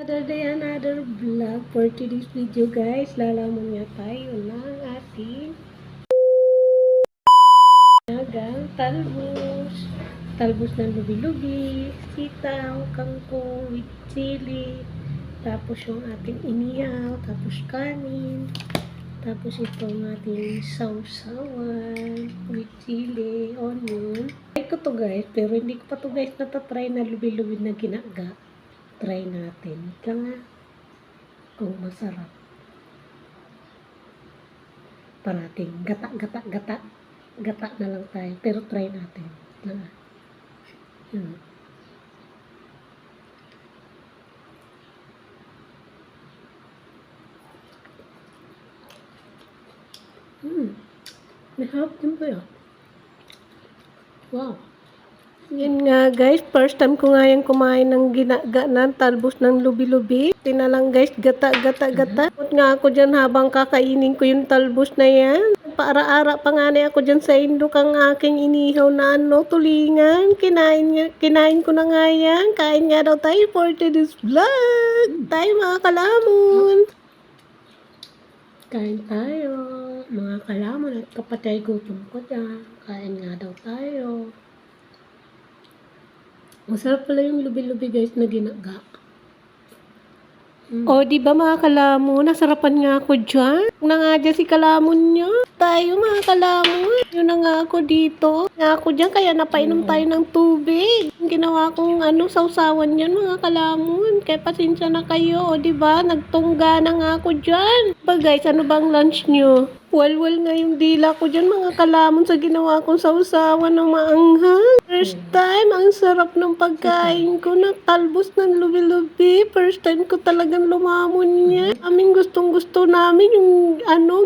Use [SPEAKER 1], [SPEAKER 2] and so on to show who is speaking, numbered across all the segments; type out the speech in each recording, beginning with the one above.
[SPEAKER 1] Another day, another vlog for today's video guys. Lalaman nga tayo ng ating nagang talbos. Talbos ng lubi-lubi, sitaw, kangkong with chili. Tapos yung ating inihaw, tapos kanin. Tapos itong ating sausawan with chili, onion. Try ko to guys, pero hindi ko pa to guys natatry na lubi-lubi na ginaga. Try natin. Ika nga kung masarap. Parating gata na lang tayo. Pero try natin. Ika nga. Yun. May harap din ba yun? Wow. Yan nga guys, first time ko nga yung kumain ng ginaga ng talbos ng lubi-lubi. Tina lang guys, gata. At nga ako dyan habang kakainin ko yung talbos na yan. Paara-ara pa nga na ako dyan sa indok ang aking inihaw na tulingan. Kinain ko na nga yan. Kain nga daw tayo for today's vlog. Tayo mga kalamon. Kain tayo. Mga kalamon at kapatay gutom ko dyan. Kain nga daw tayo. Masarap pala yung lubi-lubi guys na ginaga. O, di ba mga kalamon? Nasarapan nga ako dyan. Na nga dyan si kalamon nyo. Tayo mga kalamon. Yun na nga ako dito. Nga ako dyan kaya napainom tayo ng tubig. Ginawa kong sausawan yan mga kalamon. Kaya pasensya na kayo. O, di ba? Nagtungga na nga ako dyan. Ba guys, ano bang lunch nyo? Walwal nga yung dila ko dyan mga kalamon sa ginawa kong sausawan ng maanghang. First time, ang sarap ng pagkain ko na talbos ng lubi-lubi. First time ko talagang lumamon niya. Aming gustong-gusto namin yung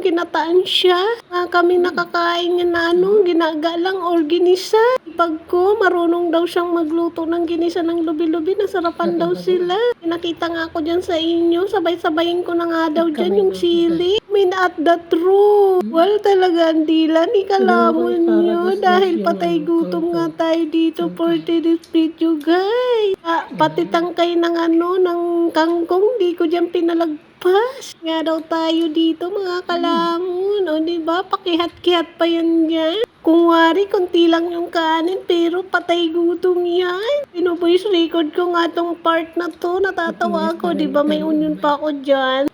[SPEAKER 1] ginataan siya. Kami nakakain niya na ginaga lang or ginisa. Pag ko, marunong daw siyang magluto ng ginisa ng lubi-lubi. Nasarapan daw sila. Nakita nga ako dyan sa inyo. Sabay-sabayin ko na nga daw dyan yung sili. At that room. Well, talaga ang dila ni kalamon nyo dahil patay gutom nga tayo dito for today's video guys. Pati tangkay ng ng kangkong di ko dyan pinalagpas. Nga daw tayo dito mga kalamon. O diba, pakihat-kihat pa yan dyan. Kung wari, konti lang yung kanin pero patay gutom yan. Pinovoice record ko nga tong part na to. Natatawa ako, diba may onion pa ako dyan.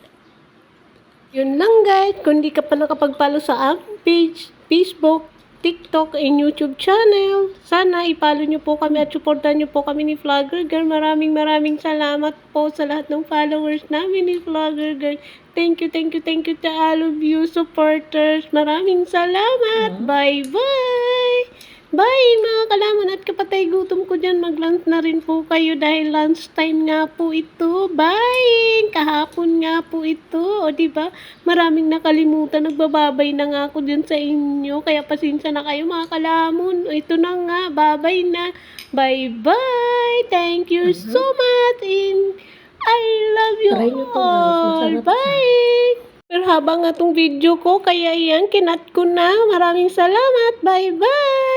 [SPEAKER 1] Yun lang guys, kung di ka pa nakapag-follow sa aking page, Facebook, TikTok, and YouTube channel, sana i-follow nyo po kami at supportan nyo po kami ni Vlogger Girl. Maraming salamat po sa lahat ng followers namin ni Vlogger Girl. Thank you to all of you supporters. Maraming salamat. Bye-bye! Bye mga kalamon at kapatay gutom ko dyan. Mag-lunch na rin po kayo dahil lunch time nga po ito. Bye! Kahapon nga po ito. O diba? Maraming nakalimutan. Nagbababay na nga ako dyan sa inyo. Kaya pasensya na kayo mga kalamon. O ito na nga. Babay na. Bye-bye! Thank you so much and I love you all. Bye! Pero habang atong video ko, kaya yan, kinat ko na. Maraming salamat. Bye-bye!